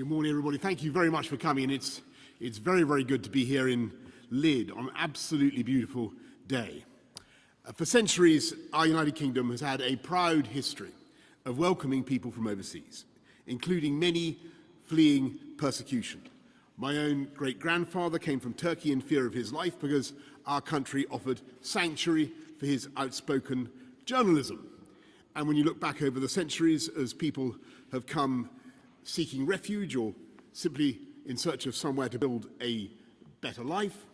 Good morning, everybody. Thank you very much for coming. It's very, very good to be here in Lyd on an absolutely beautiful day. For centuries, our United Kingdom has had a proud history of welcoming people from overseas, including many fleeing persecution. My own great-grandfather came from Turkey in fear of his life because our country offered sanctuary for his outspoken journalism. And when you look back over the centuries, as people have come seeking refuge or simply in search of somewhere to build a better life,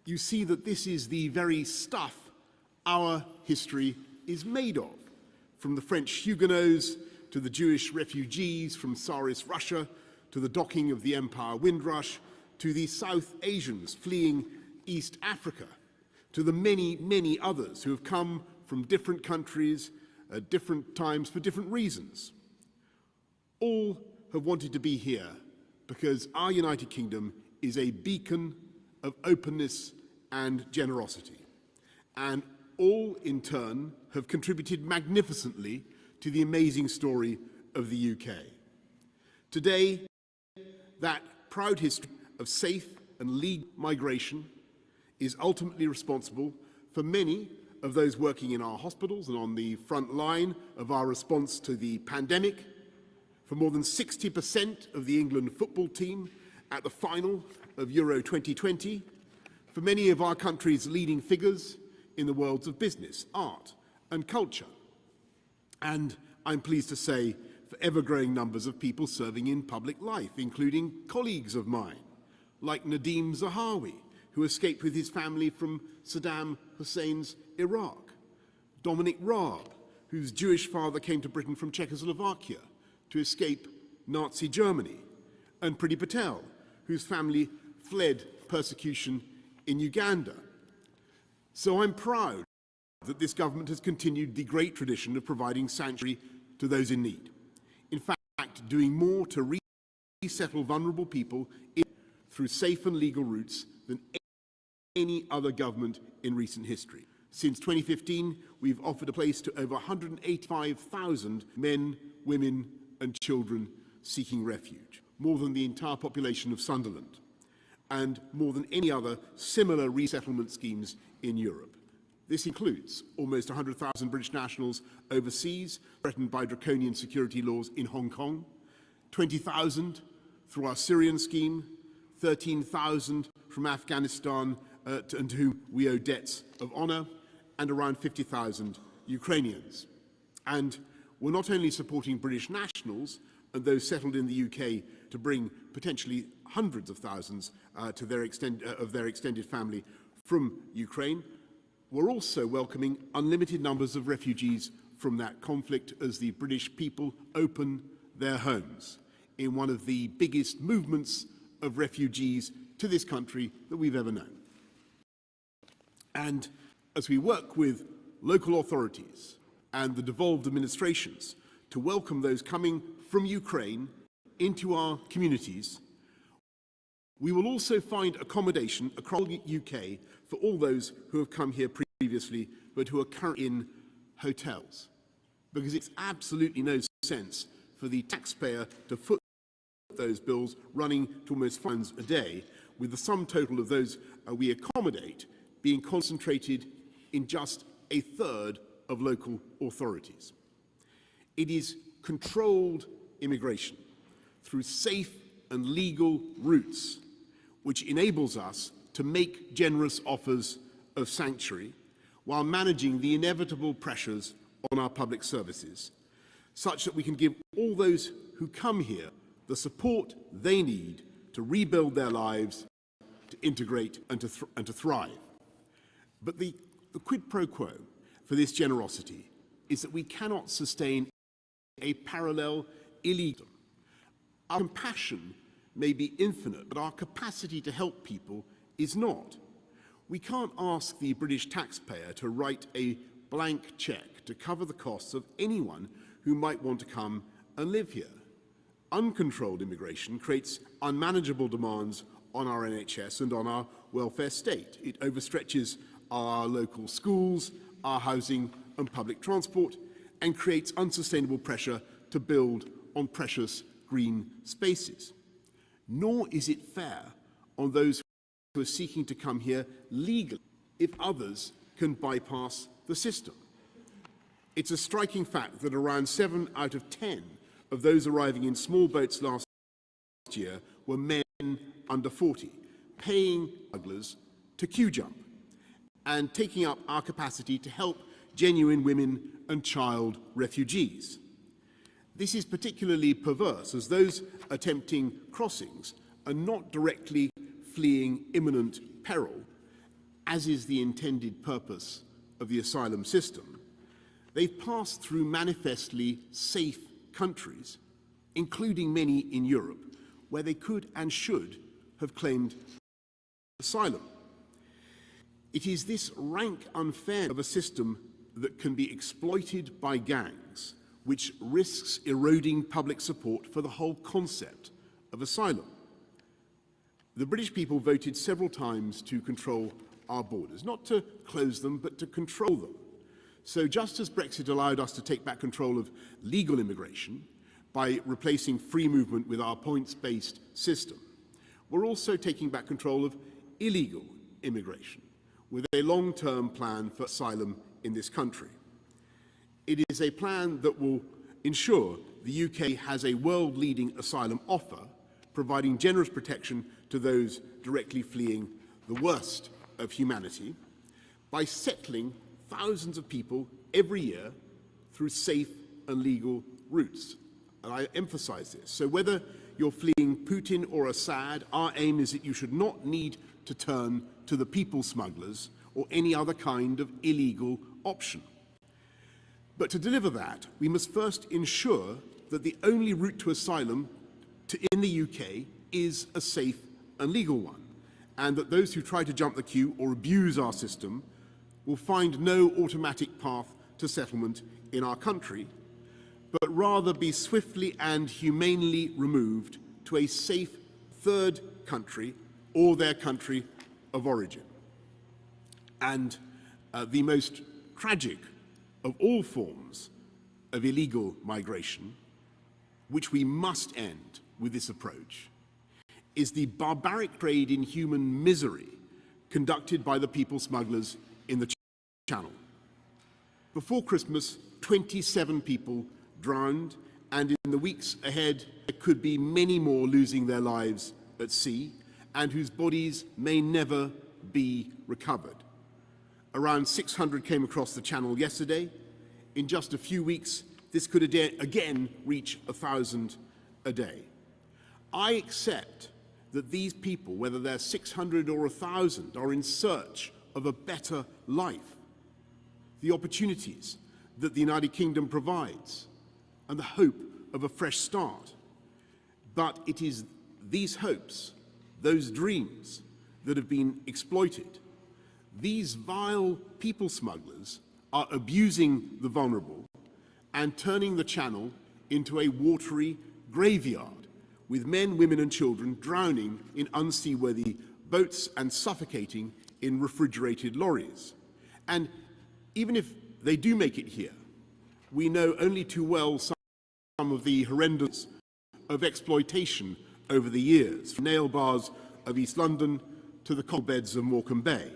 you see that this is the very stuff our history is made of. From the French Huguenots to the Jewish refugees from Tsarist Russia, to the docking of the Empire Windrush, to the South Asians fleeing East Africa, to the many, many others who have come from different countries at different times for different reasons. All have wanted to be here because our United Kingdom is a beacon of openness and generosity. And all, in turn, have contributed magnificently to the amazing story of the UK. Today, that proud history of safe and legal migration is ultimately responsible for many of those working in our hospitals and on the front line of our response to the pandemic, for more than 60% of the England football team at the final of Euro 2020, for many of our country's leading figures in the worlds of business, art and culture, and I'm pleased to say for ever-growing numbers of people serving in public life, including colleagues of mine, like Nadim Zahawi, who escaped with his family from Saddam Hussein's Iraq, Dominic Raab, whose Jewish father came to Britain from Czechoslovakia to escape Nazi Germany, and Priti Patel, whose family fled persecution in Uganda. So I'm proud that this government has continued the great tradition of providing sanctuary to those in need. In fact, doing more to resettle vulnerable people through safe and legal routes than any other government in recent history. Since 2015, we've offered a place to over 185,000 men, women, and children seeking refuge, more than the entire population of Sunderland, and more than any other similar resettlement schemes in Europe. This includes almost 100,000 British nationals overseas threatened by draconian security laws in Hong Kong, 20,000 through our Syrian scheme, 13,000 from Afghanistan and to whom we owe debts of honour, and around 50,000 Ukrainians. And we're not only supporting British nationals and those settled in the UK to bring potentially hundreds of thousands to their extended family from Ukraine, we're also welcoming unlimited numbers of refugees from that conflict as the British people open their homes in one of the biggest movements of refugees to this country that we've ever known. And as we work with local authorities and the devolved administrations to welcome those coming from Ukraine into our communities, we will also find accommodation across the UK for all those who have come here previously but who are currently in hotels. Because it's absolutely no sense for the taxpayer to foot those bills running to almost £5 a day, with the sum total of those we accommodate being concentrated in just a third of local authorities. It is controlled immigration through safe and legal routes which enables us to make generous offers of sanctuary while managing the inevitable pressures on our public services, such that we can give all those who come here the support they need to rebuild their lives, to integrate and to thrive. But the quid pro quo for this generosity is that we cannot sustain a parallel illegal. Our compassion may be infinite, but our capacity to help people is not. We can't ask the British taxpayer to write a blank cheque to cover the costs of anyone who might want to come and live here. Uncontrolled immigration creates unmanageable demands on our NHS and on our welfare state. It overstretches our local schools, our housing and public transport, and creates unsustainable pressure to build on precious green spaces. nor is it fair on those who are seeking to come here legally if others can bypass the system. It's a striking fact that around 7 out of 10 of those arriving in small boats last year were men under 40, paying smugglers to queue jump and taking up our capacity to help genuine women and child refugees. This is particularly perverse as those attempting crossings are not directly fleeing imminent peril, as is the intended purpose of the asylum system. They've passed through manifestly safe countries, including many in Europe, where they could and should have claimed asylum. It is this rank unfairness of a system that can be exploited by gangs, which risks eroding public support for the whole concept of asylum. The British people voted several times to control our borders, not to close them, but to control them. So just as Brexit allowed us to take back control of legal immigration by replacing free movement with our points-based system, we're also taking back control of illegal immigration with a long-term plan for asylum in this country. It is a plan that will ensure the UK has a world-leading asylum offer, providing generous protection to those directly fleeing the worst of humanity by settling thousands of people every year through safe and legal routes. And I emphasize this. So whether you're fleeing Putin or Assad, our aim is that you should not need to turn to the people smugglers or any other kind of illegal option. But to deliver that, we must first ensure that the only route to asylum in the UK is a safe and legal one, and that those who try to jump the queue or abuse our system will find no automatic path to settlement in our country, but rather be swiftly and humanely removed to a safe third country or their country of origin. And the most tragic of all forms of illegal migration, which we must end with this approach, is the barbaric trade in human misery conducted by the people smugglers in the Channel. Before Christmas, 27 people drowned, and in the weeks ahead, there could be many more losing their lives at sea, and whose bodies may never be recovered. Around 600 came across the Channel yesterday. In just a few weeks, this could again reach 1,000 a day. I accept that these people, whether they're 600 or 1,000, are in search of a better life, the opportunities that the United Kingdom provides, and the hope of a fresh start. But it is these hopes, those dreams, that have been exploited. These vile people smugglers are abusing the vulnerable and turning the Channel into a watery graveyard, with men, women and children drowning in unseaworthy boats and suffocating in refrigerated lorries. And even if they do make it here, we know only too well some of the horrendous of exploitation over the years, from nail bars of East London to the coal beds of Morecambe Bay,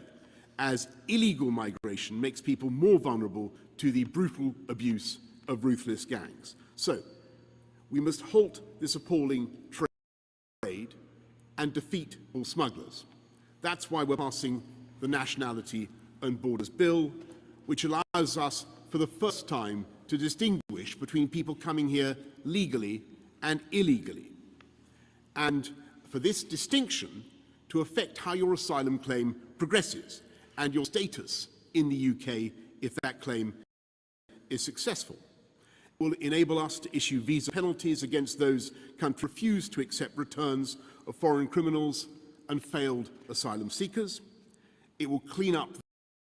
as illegal migration makes people more vulnerable to the brutal abuse of ruthless gangs. So, we must halt this appalling trade and defeat all smugglers. That's why we're passing the Nationality and Borders Bill, which allows us for the first time to distinguish between people coming here legally and illegally, and for this distinction to affect how your asylum claim progresses and your status in the UK if that claim is successful. It will enable us to issue visa penalties against those countries that refuse to accept returns of foreign criminals and failed asylum seekers. It will clean up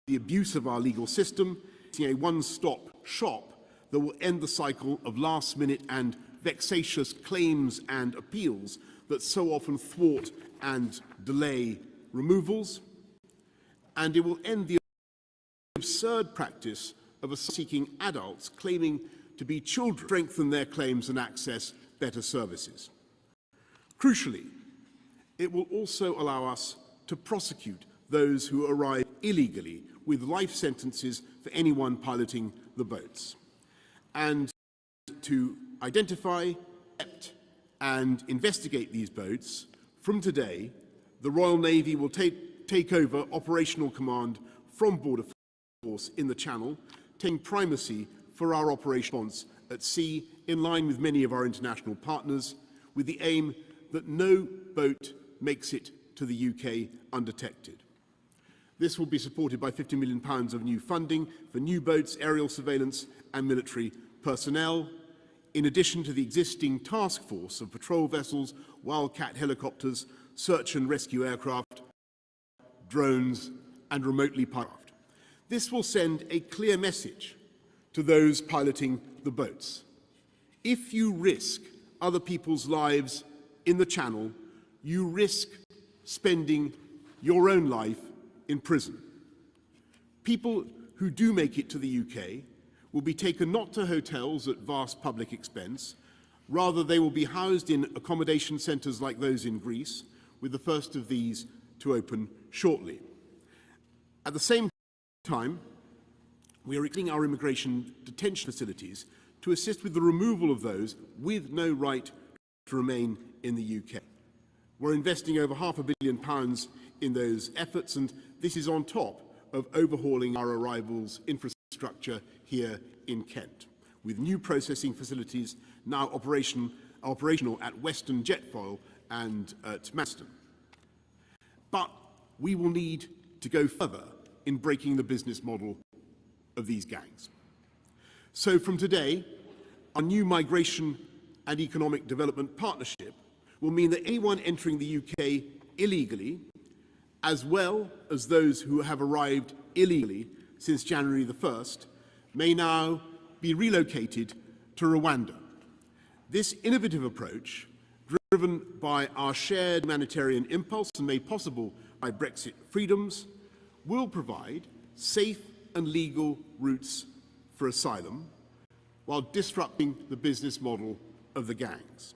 the abuse of our legal system, a one-stop shop that will end the cycle of last-minute and vexatious claims and appeals that so often thwart and delay removals. And it will end the absurd practice of asylum-seeking adults claiming to be children, strengthen their claims and access better services. Crucially, It will also allow us to prosecute those who arrive illegally with life sentences for anyone piloting the boats, and to identify, accept and investigate these boats. From today, the Royal Navy will take over operational command from Border Force in the Channel, taking primacy for our operational response at sea, in line with many of our international partners, with the aim that no boat makes it to the UK undetected. This will be supported by £50 million of new funding for new boats, aerial surveillance and military personnel, in addition to the existing task force of patrol vessels, Wildcat helicopters, search and rescue aircraft, drones and remotely piloted craft. This will send a clear message to those piloting the boats. If you risk other people's lives in the Channel, you risk spending your own life in prison. People who do make it to the UK will be taken not to hotels at vast public expense, rather they will be housed in accommodation centres like those in Greece, with the first of these to open shortly. At the same time, we are extending our immigration detention facilities to assist with the removal of those with no right to remain in the UK. We're investing over £500 million in those efforts, and this is on top of overhauling our arrivals infrastructure here in Kent, with new processing facilities now operational at Western Jetfoil and at Manston. But we will need to go further in breaking the business model of these gangs. So from today, our new migration and economic development partnership will mean that anyone entering the UK illegally, as well as those who have arrived illegally since January the 1st, may now be relocated to Rwanda. This innovative approach, driven by our shared humanitarian impulse and made possible by Brexit freedoms, will provide safe and legal routes for asylum while disrupting the business model of the gangs.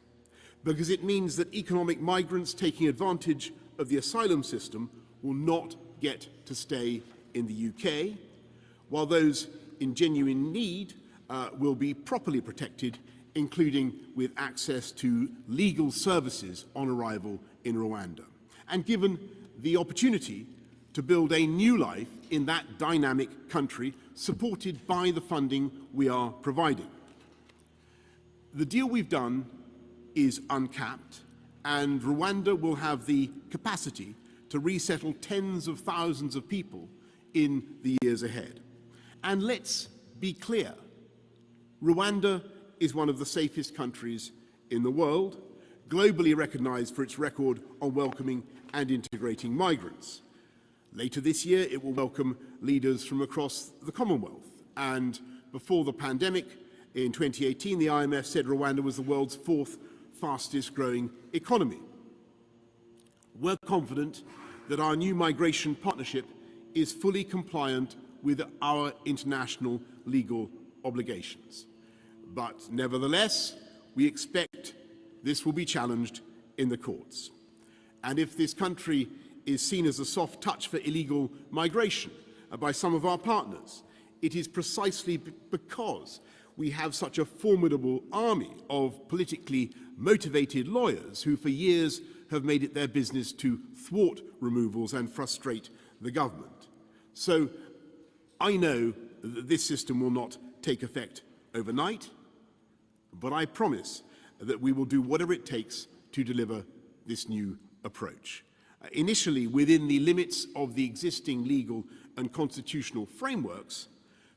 Because it means that economic migrants taking advantage of the asylum system will not get to stay in the UK, while those in genuine need will be properly protected, including with access to legal services on arrival in Rwanda, and given the opportunity to build a new life in that dynamic country, supported by the funding we are providing. The deal we've done is uncapped, and Rwanda will have the capacity to resettle tens of thousands of people in the years ahead. And let's be clear, Rwanda is one of the safest countries in the world, globally recognized for its record on welcoming and integrating migrants. Later this year, it will welcome leaders from across the Commonwealth. And before the pandemic, in 2018, the IMF said Rwanda was the world's fourth fastest growing economy. We're confident that our new migration partnership is fully compliant with our international legal obligations. But nevertheless, we expect this will be challenged in the courts. And if this country is seen as a soft touch for illegal migration by some of our partners, it is precisely because we have such a formidable army of politically motivated lawyers who for years have made it their business to thwart removals and frustrate the government. So I know that this system will not take effect overnight, but I promise that we will do whatever it takes to deliver this new approach. Initially within the limits of the existing legal and constitutional frameworks,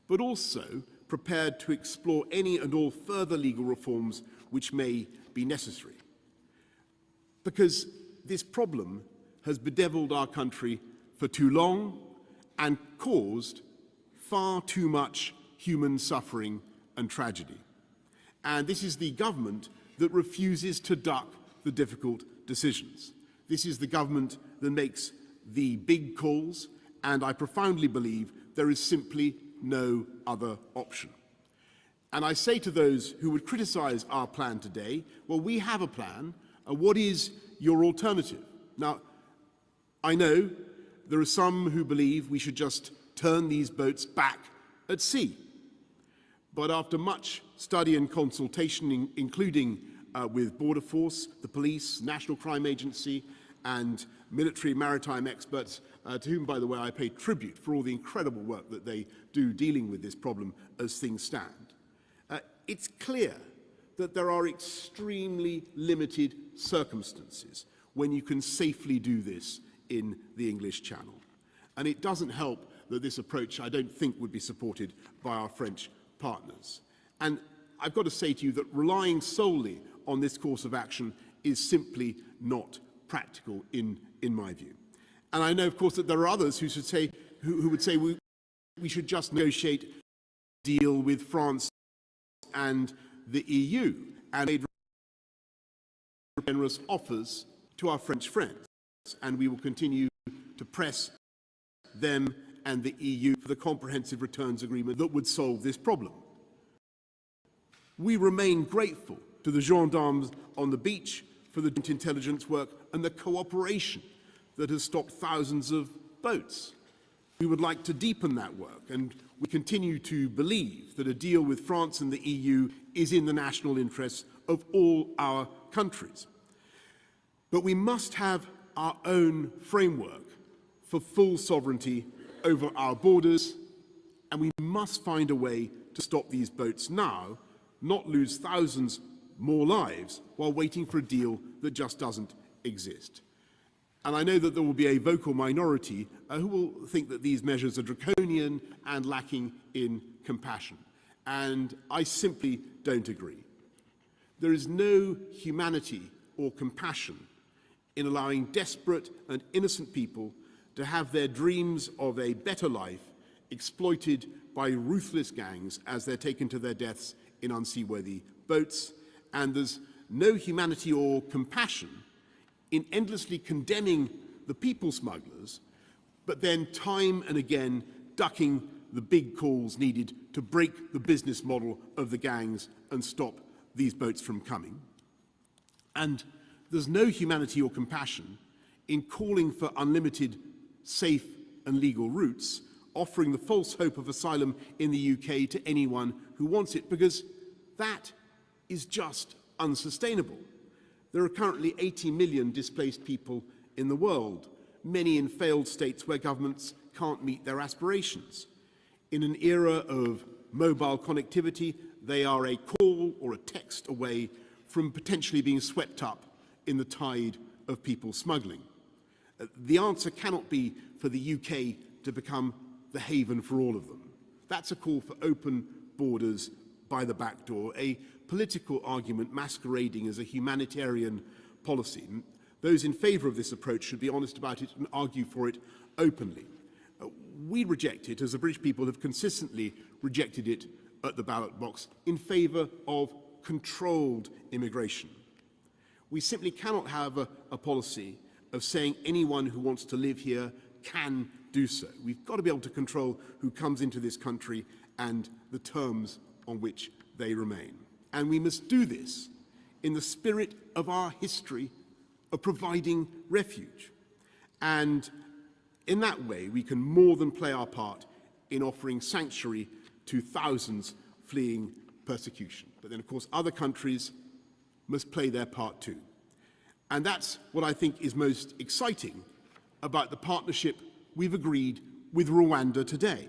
but also prepared to explore any and all further legal reforms which may be necessary. Because this problem has bedeviled our country for too long and caused far too much human suffering and tragedy. And this is the government that refuses to duck the difficult decisions. This is the government that makes the big calls, and I profoundly believe there is simply no other option. And I say to those who would criticize our plan today, well, we have a plan. What is your alternative? Now, I know there are some who believe we should just turn these boats back at sea. But after much study and consultation, including with Border Force, the police, National Crime Agency, and military maritime experts, to whom, by the way, I pay tribute for all the incredible work that they do dealing with this problem as things stand, it's clear that there are extremely limited circumstances when you can safely do this in the English Channel. And it doesn't help that this approach, I don't think, would be supported by our French partners. And I've got to say to you that relying solely on this course of action is simply not practical in my view. And I know, of course, that there are others who would say we should just negotiate a deal with France and the EU and made generous offers to our French friends. And we will continue to press them and the EU for the comprehensive returns agreement that would solve this problem. We remain grateful to the gendarmes on the beach for the intelligence work and the cooperation that has stopped thousands of boats. We would like to deepen that work, and we continue to believe that a deal with France and the EU is in the national interests of all our countries. But we must have our own framework for full sovereignty over our borders, and we must find a way to stop these boats now, not lose thousands more lives while waiting for a deal that just doesn't exist. And I know that there will be a vocal minority who will think that these measures are draconian and lacking in compassion. And I simply don't agree. There is no humanity or compassion in allowing desperate and innocent people to have their dreams of a better life exploited by ruthless gangs as they're taken to their deaths in unseaworthy boats. And there's no humanity or compassion in endlessly condemning the people smugglers, but then time and again ducking the big calls needed to break the business model of the gangs and stop these boats from coming. And there's no humanity or compassion in calling for unlimited, safe and legal routes, offering the false hope of asylum in the UK to anyone who wants it, because that is just unsustainable. There are currently 80 million displaced people in the world, many in failed states where governments can't meet their aspirations. In an era of mobile connectivity, they are a call or a text away from potentially being swept up in the tide of people smuggling. The answer cannot be for the UK to become the haven for all of them. That's a call for open borders by the back door, a political argument masquerading as a humanitarian policy. Those in favour of this approach should be honest about it and argue for it openly. We reject it, as the British people have consistently rejected it at the ballot box, in favour of controlled immigration. We simply cannot have a policy of saying anyone who wants to live here can do so. We've got to be able to control who comes into this country and the terms on which they remain. And we must do this in the spirit of our history of providing refuge. And in that way, we can more than play our part in offering sanctuary to thousands fleeing persecution. But then, of course, other countries must play their part too. And that's what I think is most exciting about the partnership we've agreed with Rwanda today,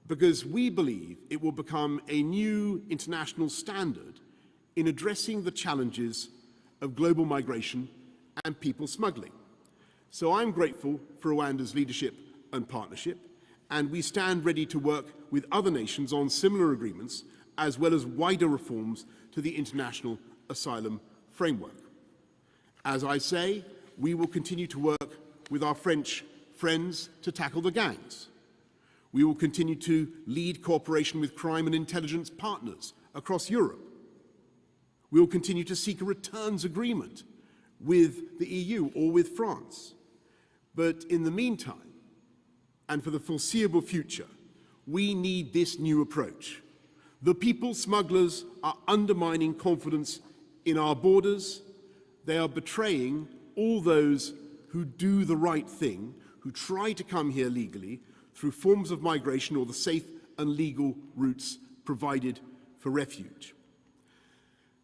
because we believe it will become a new international standard in addressing the challenges of global migration and people smuggling. So I'm grateful for Rwanda's leadership and partnership, and we stand ready to work with other nations on similar agreements, as well as wider reforms to the international asylum framework. As I say, we will continue to work with our French friends to tackle the gangs. We will continue to lead cooperation with crime and intelligence partners across Europe. We will continue to seek a returns agreement with the EU or with France. But in the meantime, and for the foreseeable future, we need this new approach. The people smugglers are undermining confidence in our borders. They are betraying all those who do the right thing, who try to come here legally through forms of migration or the safe and legal routes provided for refuge.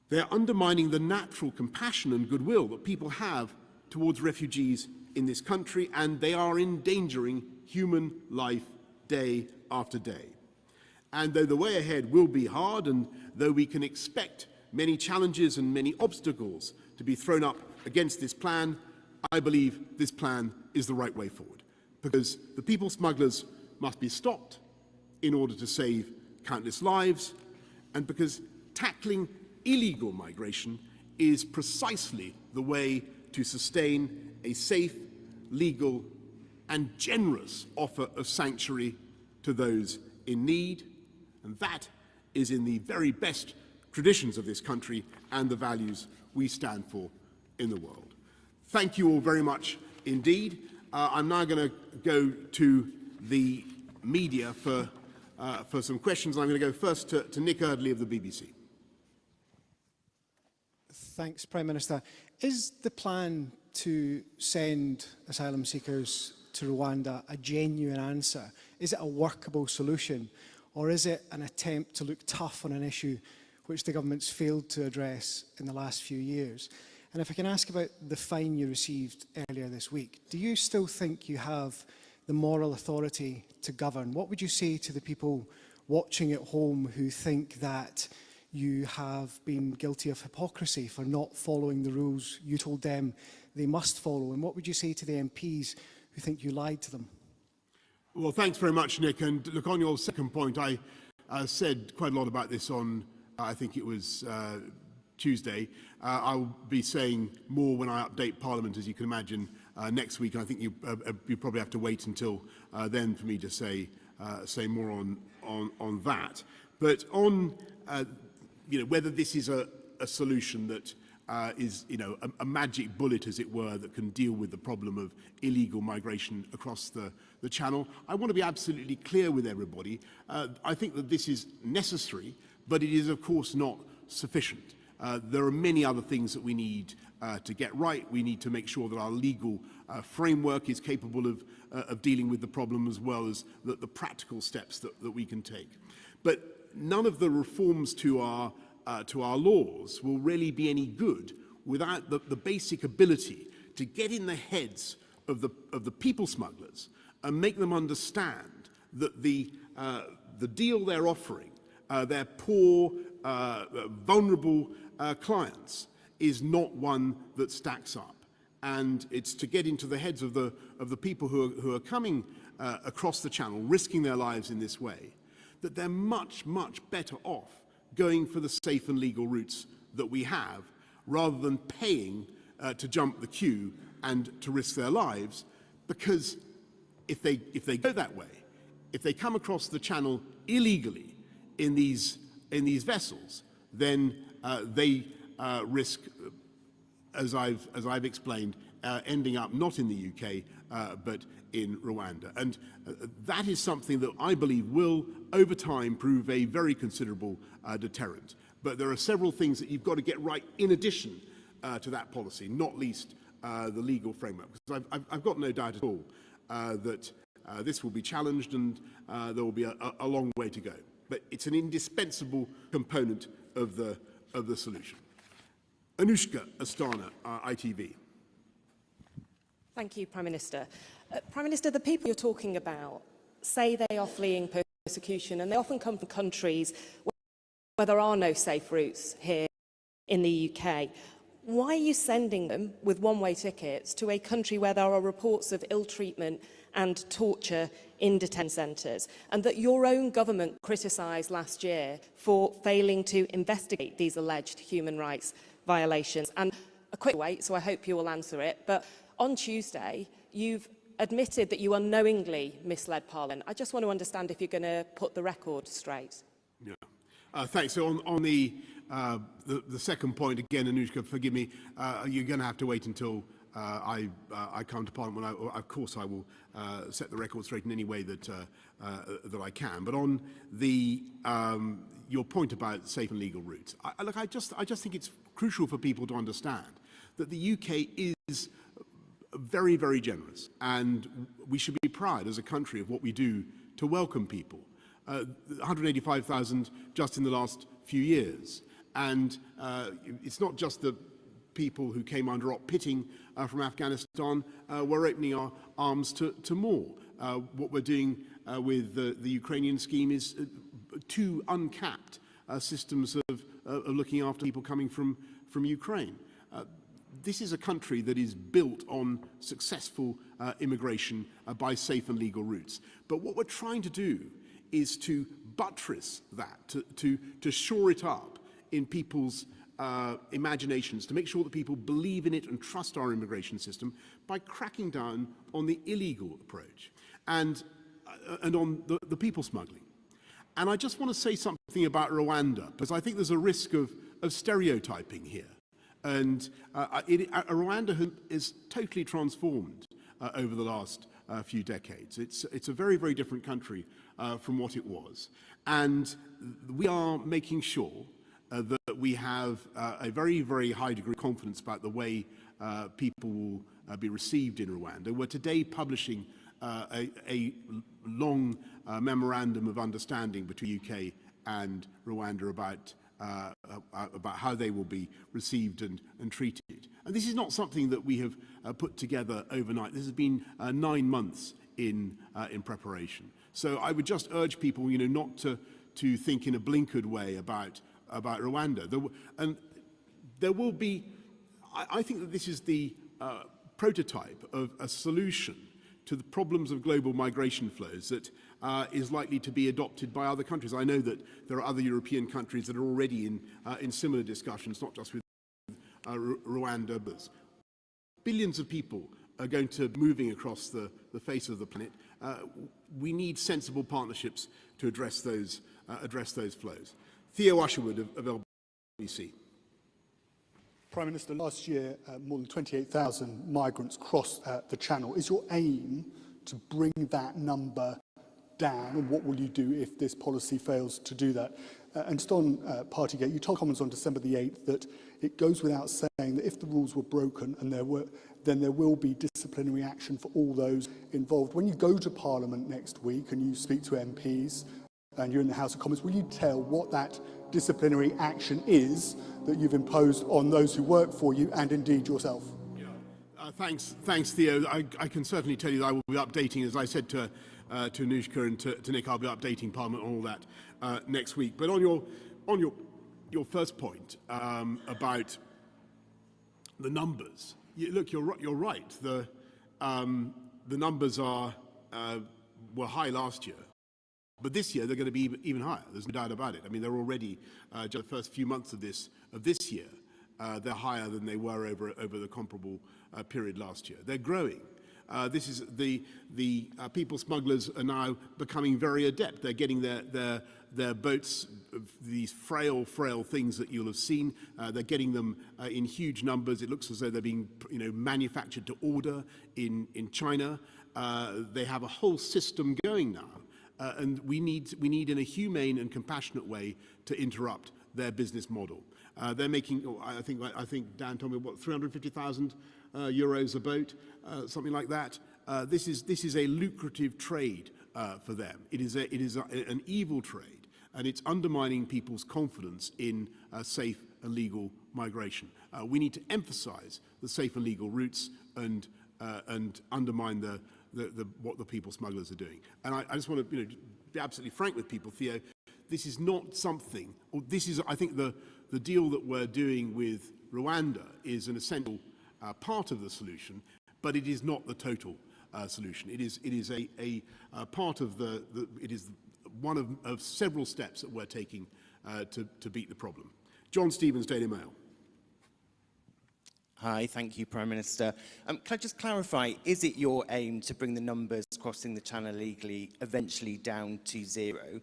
They're undermining the natural compassion and goodwill that people have towards refugees in this country, and they are endangering human life day after day. And though the way ahead will be hard, and though we can expect many challenges and many obstacles to be thrown up against this plan, I believe this plan is the right way forward, because the people smugglers must be stopped in order to save countless lives, and because tackling illegal migration is precisely the way to sustain a safe, legal, and generous offer of sanctuary to those in need. And that is in the very best traditions of this country and the values we stand for in the world. Thank you all very much indeed. I'm now going to go to the media for some questions. I'm going to go first to Nick Eardley of the BBC. Thanks, Prime Minister. Is the plan to send asylum seekers to Rwanda a genuine answer? Is it a workable solution? Or is it an attempt to look tough on an issue which the government's failed to address in the last few years? And if I can ask about the fine you received earlier this week, do you still think you have the moral authority to govern? What would you say to the people watching at home who think that you have been guilty of hypocrisy for not following the rules you told them they must follow? And what would you say to the MPs who think you lied to them? Well, thanks very much, Nick. And look, on your second point, I said quite a lot about this on, I think it was Tuesday. I'll be saying more when I update Parliament, as you can imagine, next week. I think you probably have to wait until then for me to say more on that. But on whether this is a solution that is a magic bullet, as it were, that can deal with the problem of illegal migration across the Channel, I want to be absolutely clear with everybody. I think that this is necessary, but it is, of course, not sufficient. There are many other things that we need to get right. We need to make sure that our legal framework is capable of dealing with the problem, as well as the practical steps that we can take. But none of the reforms to our laws will really be any good without the basic ability to get in the heads of the people smugglers and make them understand that the deal they're offering their poor, vulnerable clients is not one that stacks up. And it's to get into the heads of the people who are coming across the Channel, risking their lives in this way, that they're much, much better off going for the safe and legal routes that we have, rather than paying to jump the queue and to risk their lives. Because if they go that way, if they come across the Channel illegally in these vessels, then they risk, as I've explained, ending up not in the UK but in Rwanda. And that is something that I believe will, over time, prove a very considerable deterrent. But there are several things that you've got to get right in addition to that policy, not least the legal framework. Because I've got no doubt at all that this will be challenged, and there will be a long way to go. But it's an indispensable component of the solution. Anushka Astana, ITV. Thank you, Prime Minister. Prime Minister, the people you're talking about say they are fleeing persecution, and they often come from countries where there are no safe routes here in the UK. Why are you sending them with one-way tickets to a country where there are reports of ill treatment and torture in detention centres, and that your own government criticised last year for failing to investigate these alleged human rights violations? And a quick wait, so I hope you will answer it, but on Tuesday, you've admitted that you unknowingly misled Parliament. I just want to understand if you're going to put the record straight. Yeah. Thanks. So on the second point, again, Anushka, forgive me, you're going to have to wait until I come to Parliament. Of course, I will set the record straight in any way that I can. But on the your point about safe and legal routes, I just think it's crucial for people to understand that the UK is very, very generous, and we should be proud as a country of what we do to welcome people. 185,000 just in the last few years, and it's not just the people who came under op pitting from Afghanistan. We're opening our arms to more. What we're doing with the Ukrainian scheme is two uncapped systems of looking after people coming from Ukraine. This is a country that is built on successful immigration by safe and legal routes. But what we're trying to do is to buttress that, to shore it up in people's imaginations, to make sure that people believe in it and trust our immigration system by cracking down on the illegal approach and on the people smuggling. And I just want to say something about Rwanda, because I think there's a risk of stereotyping here. And Rwanda is totally transformed over the last few decades. It's a very, very different country from what it was. And we are making sure that we have a very, very high degree of confidence about the way people will be received in Rwanda. We're today publishing a long memorandum of understanding between the UK and Rwanda about how they will be received and treated. And this is not something that we have put together overnight. This has been 9 months in preparation. So I would just urge people, not to think in a blinkered way about Rwanda. There will be, I think that this is the prototype of a solution to the problems of global migration flows that is likely to be adopted by other countries. I know that there are other European countries that are already in similar discussions, not just with Rwanda, but billions of people are going to be moving across the face of the planet. We need sensible partnerships to address those flows. Theo Usherwood of LBC. Prime Minister, last year more than 28,000 migrants crossed the Channel. Is your aim to bring that number down, and what will you do if this policy fails to do that? And just on Partygate, you told Commons on December the 8th that it goes without saying that if the rules were broken, and then there will be disciplinary action for all those involved. When you go to Parliament next week and you speak to MPs, and you're in the House of Commons, will you tell what that disciplinary action is that you've imposed on those who work for you and indeed yourself? Yeah. Thanks, Theo. I can certainly tell you that I will be updating, as I said to Anushka and to Nick, I'll be updating Parliament on all that next week. But on your first point about the numbers, look, you're right. The numbers were high last year. But this year, they're going to be even higher. There's no doubt about it. I mean, they're already, just the first few months of this year, they're higher than they were over the comparable period last year. They're growing. This is the people smugglers are now becoming very adept. They're getting their boats, these frail things that you'll have seen. They're getting them in huge numbers. It looks as though they're being, manufactured to order in China. They have a whole system going now. And we need in a humane and compassionate way to interrupt their business model. They're making, I think Dan told me, what, 350,000 euros a boat, something like that. This is a lucrative trade for them. It is an evil trade, and it's undermining people's confidence in safe and legal migration. We need to emphasize the safe and legal routes and undermine what the people smugglers are doing. And I just want to be absolutely frank with people, Theo. This is not something, or this is, I think, the deal that we're doing with Rwanda is an essential part of the solution, but it is not the total solution. It is a part of it is one of several steps that we're taking to beat the problem. John Stevens, Daily Mail. Hi, thank you, Prime Minister. Can I just clarify, is it your aim to bring the numbers crossing the Channel illegally eventually down to 0?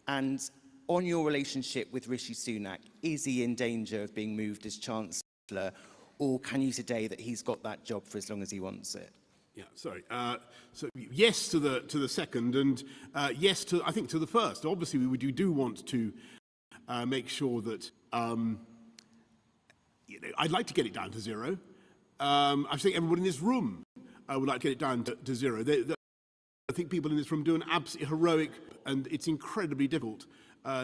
And on your relationship with Rishi Sunak, is he in danger of being moved as Chancellor, or can you say that he's got that job for as long as he wants it? Yeah, sorry. So yes to the second, and yes to, I think, to the first. Obviously, we do want to make sure that I'd like to get it down to 0. I think everybody in this room would like to get it down to zero. I think people in this room do an absolutely heroic, and it's incredibly difficult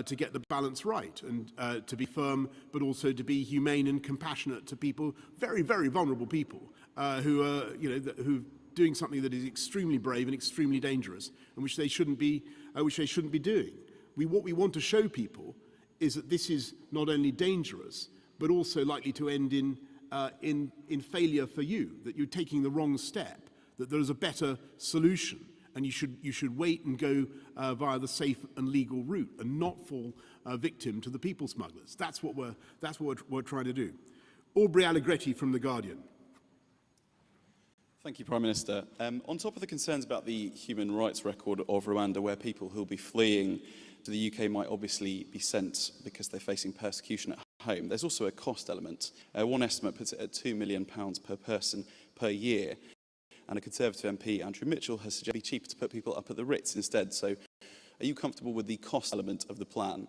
to get the balance right and to be firm, but also to be humane and compassionate to people, very, very vulnerable people who are, who are doing something that is extremely brave and extremely dangerous, and which they shouldn't be doing. What we want to show people is that this is not only dangerous, but also likely to end in failure for you, that you're taking the wrong step, that there is a better solution, and you should wait and go via the safe and legal route and not fall victim to the people smugglers. That's what we're trying to do. Aubrey Allegretti from The Guardian. Thank you, Prime Minister. On top of the concerns about the human rights record of Rwanda, where people who will be fleeing to the UK might obviously be sent because they're facing persecution at home, there's also a cost element. One estimate puts it at £2 million per person per year. And a Conservative MP, Andrew Mitchell, has suggested it would be cheaper to put people up at the Ritz instead. So are you comfortable with the cost element of the plan?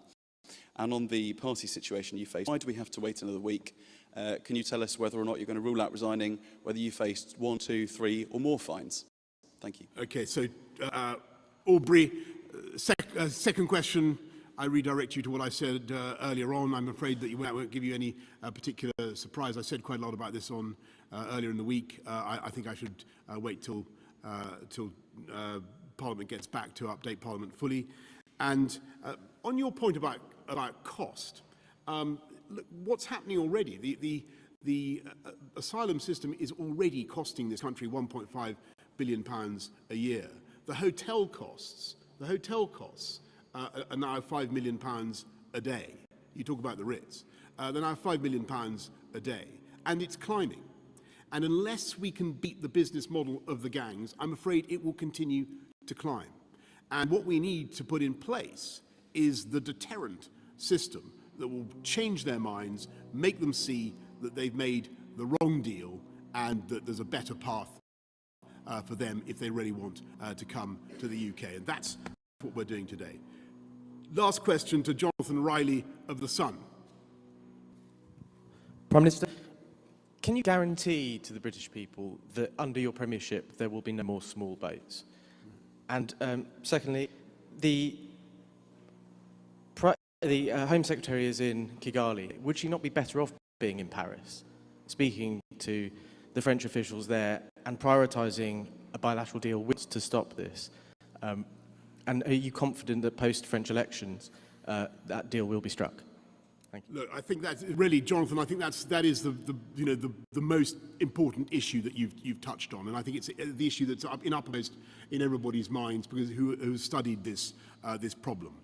And on the party situation you face, why do we have to wait another week? Can you tell us whether or not you're going to rule out resigning, whether you faced 1, 2, 3 or more fines? Thank you. Okay, so Aubrey, second question, I redirect you to what I said earlier on. I'm afraid that I won't give you any particular surprise. I said quite a lot about this on earlier in the week. I think I should wait till Parliament gets back to update Parliament fully. And on your point about cost, look, what's happening already? The asylum system is already costing this country £1.5 billion a year. The hotel costs are now £5 million a day. You talk about the Ritz. They're now £5 million a day, and it's climbing. And unless we can beat the business model of the gangs, I'm afraid it will continue to climb. And what we need to put in place is the deterrent system that will change their minds, make them see that they've made the wrong deal and that there's a better path for them if they really want to come to the UK. And that's what we're doing today. Last question to Jonathan Riley of The Sun. Prime Minister, can you guarantee to the British people that under your premiership there will be no more small boats? And secondly, the Home Secretary is in Kigali. Would she not be better off being in Paris, speaking to the French officials there and prioritising a bilateral deal to stop this? And are you confident that post-French elections that deal will be struck? Thank you. Look, I think that's really, Jonathan. I think that is the most important issue that you've touched on, and I think it's the issue that's uppermost in everybody's minds because who studied this problem.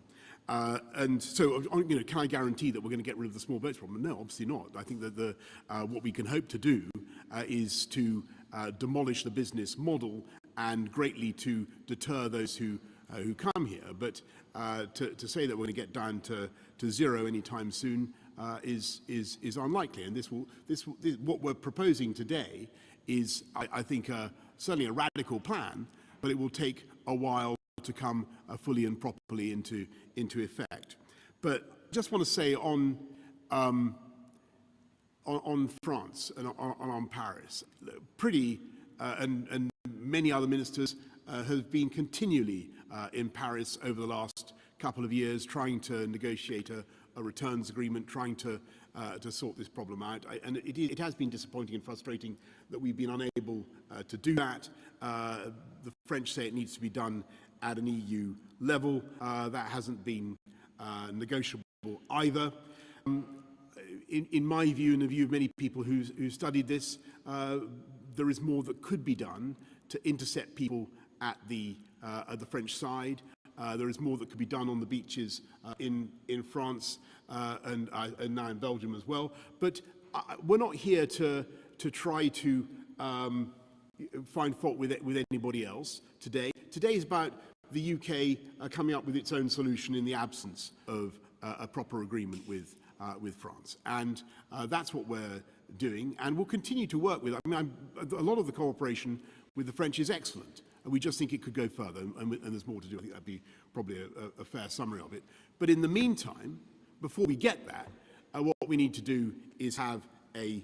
And so, can I guarantee that we're going to get rid of the small boats problem? No, obviously not. I think that what we can hope to do is to demolish the business model and greatly to deter those who come here. But to say that we're going to get down to zero anytime soon is unlikely. And what we're proposing today is, I think, certainly a radical plan, but it will take a while to come fully and properly into effect. But just want to say on France and on Paris, and many other ministers have been continually in Paris over the last couple of years, trying to negotiate a returns agreement, trying to sort this problem out. And it has been disappointing and frustrating that we've been unable to do that. The French say it needs to be done at an EU level. That hasn't been negotiable either. In my view and the view of many people who studied this, there is more that could be done to intercept people at the French side. There is more that could be done on the beaches in France and now in Belgium as well. But we're not here to try to find fault with anybody else today. Today is about the UK coming up with its own solution in the absence of a proper agreement with France. And that's what we're doing, and we'll continue to work with. I mean, a lot of the cooperation with the French is excellent, and we just think it could go further, and there's more to do. I think that'd be probably a fair summary of it. But in the meantime, before we get that, what we need to do is have a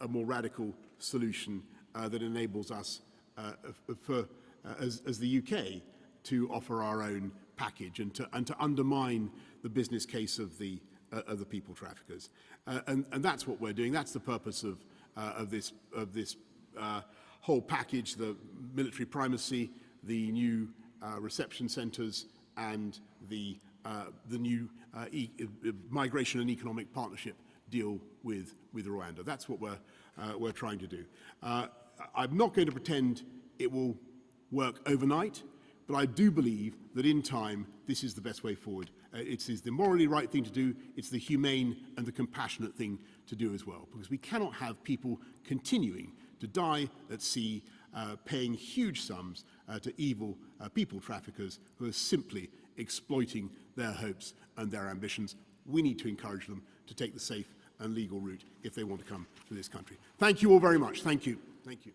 more radical solution that enables us as the UK to offer our own package and to undermine the business case of the people traffickers. And that's what we're doing. That's the purpose of this whole package: the military primacy, the new reception centres, and the new migration and economic partnership deal with Rwanda. That's what we're trying to do. I'm not going to pretend it will work overnight, but I do believe that in time this is the best way forward. It is the morally right thing to do, it's the humane and the compassionate thing to do as well, because we cannot have people continuing to die at sea, paying huge sums to evil people traffickers who are simply exploiting their hopes and their ambitions. We need to encourage them to take the safe and legal route if they want to come to this country. Thank you all very much. Thank you. Thank you.